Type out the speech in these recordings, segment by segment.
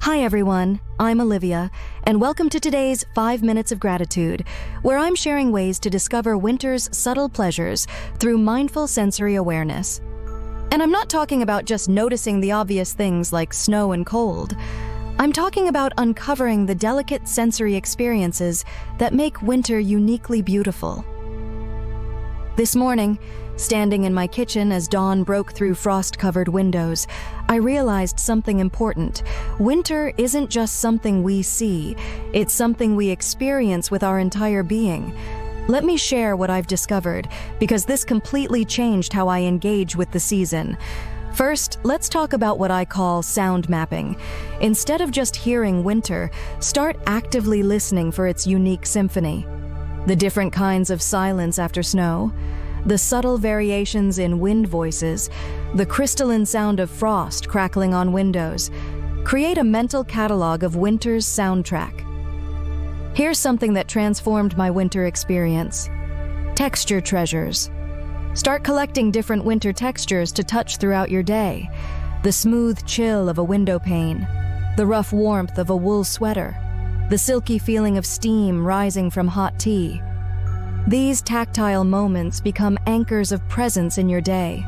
Hi everyone, I'm Olivia, and welcome to today's 5 Minutes of Gratitude, where I'm sharing ways to discover winter's subtle pleasures through mindful sensory awareness. And I'm not talking about just noticing the obvious things like snow and cold. I'm talking about uncovering the delicate sensory experiences that make winter uniquely beautiful. This morning, standing in my kitchen as dawn broke through frost-covered windows, I realized something important. Winter isn't just something we see, it's something we experience with our entire being. Let me share what I've discovered, because this completely changed how I engage with the season. First, let's talk about what I call sound mapping. Instead of just hearing winter, start actively listening for its unique symphony. The different kinds of silence after snow, the subtle variations in wind voices, the crystalline sound of frost crackling on windows. Create a mental catalog of winter's soundtrack. Here's something that transformed my winter experience. Texture treasures. Start collecting different winter textures to touch throughout your day. The smooth chill of a window pane, the rough warmth of a wool sweater, the silky feeling of steam rising from hot tea. These tactile moments become anchors of presence in your day.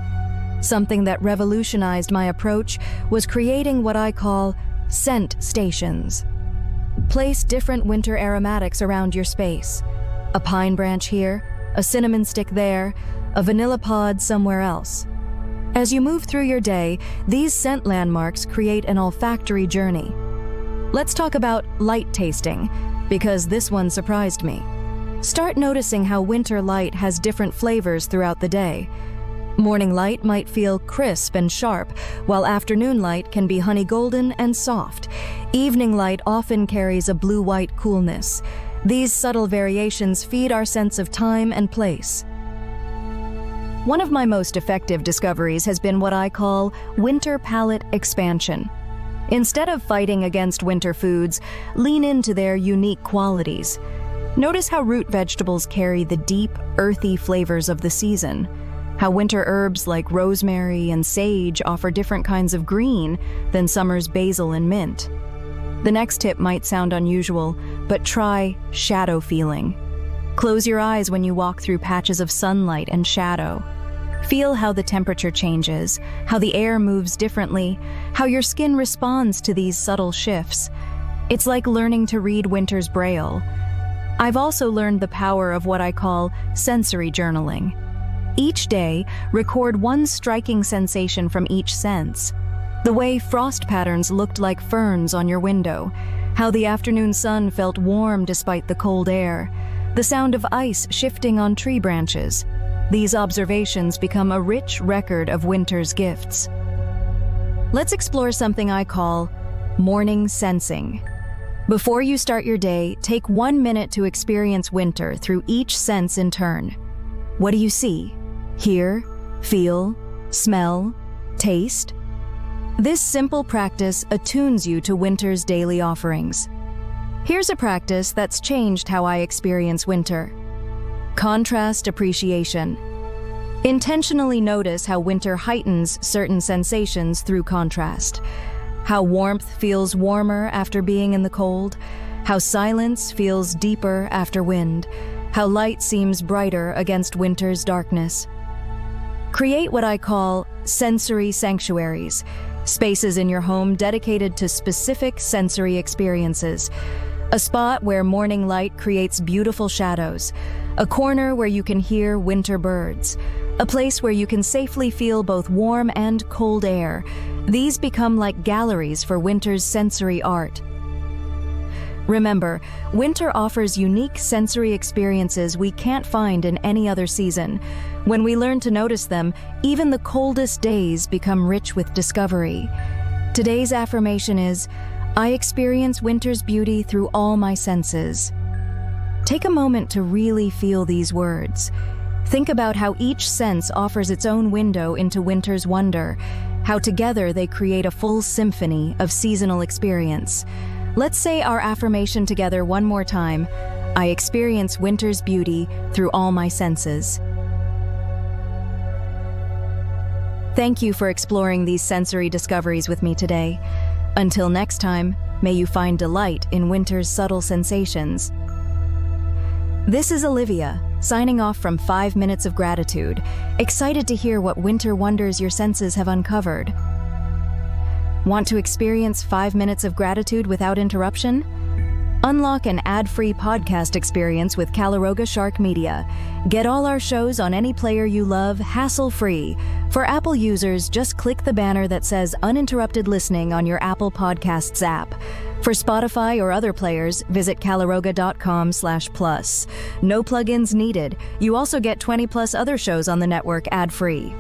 Something that revolutionized my approach was creating what I call scent stations. Place different winter aromatics around your space. A pine branch here, a cinnamon stick there, a vanilla pod somewhere else. As you move through your day, these scent landmarks create an olfactory journey. Let's talk about light tasting, because this one surprised me. Start noticing how winter light has different flavors throughout the day. Morning light might feel crisp and sharp, while afternoon light can be honey golden and soft. Evening light often carries a blue-white coolness. These subtle variations feed our sense of time and place. One of my most effective discoveries has been what I call winter palate expansion. Instead of fighting against winter foods, lean into their unique qualities. Notice how root vegetables carry the deep, earthy flavors of the season, how winter herbs like rosemary and sage offer different kinds of green than summer's basil and mint. The next tip might sound unusual, but try shadow feeling. Close your eyes when you walk through patches of sunlight and shadow. Feel how the temperature changes, how the air moves differently, how your skin responds to these subtle shifts. It's like learning to read winter's braille. I've also learned the power of what I call sensory journaling. Each day, record one striking sensation from each sense. The way frost patterns looked like ferns on your window, how the afternoon sun felt warm despite the cold air, the sound of ice shifting on tree branches. These observations become a rich record of winter's gifts. Let's explore something I call morning sensing. Before you start your day, take 1 minute to experience winter through each sense in turn. What do you see, hear, feel, smell, taste? This simple practice attunes you to winter's daily offerings. Here's a practice that's changed how I experience winter. Contrast appreciation. Intentionally notice how winter heightens certain sensations through contrast. How warmth feels warmer after being in the cold, how silence feels deeper after wind, how light seems brighter against winter's darkness. Create what I call sensory sanctuaries, spaces in your home dedicated to specific sensory experiences. A spot where morning light creates beautiful shadows, a corner where you can hear winter birds, a place where you can safely feel both warm and cold air. These become like galleries for winter's sensory art. Remember, winter offers unique sensory experiences we can't find in any other season. When we learn to notice them, even the coldest days become rich with discovery. Today's affirmation is, I experience winter's beauty through all my senses. Take a moment to really feel these words. Think about how each sense offers its own window into winter's wonder, how together they create a full symphony of seasonal experience. Let's say our affirmation together one more time. I experience winter's beauty through all my senses. Thank you for exploring these sensory discoveries with me today. Until next time, May you find delight in winter's subtle sensations. This is Olivia, signing off from 5 Minutes of Gratitude, excited to hear what winter wonders your senses have uncovered. Want to experience 5 minutes of gratitude without interruption? Unlock an ad-free podcast experience with Calaroga Shark Media. Get all our shows on any player you love, hassle-free. For Apple users, just click the banner that says uninterrupted listening on your Apple Podcasts app. For Spotify or other players, visit calaroga.com/plus. No plugins needed. You also get 20+ other shows on the network ad-free.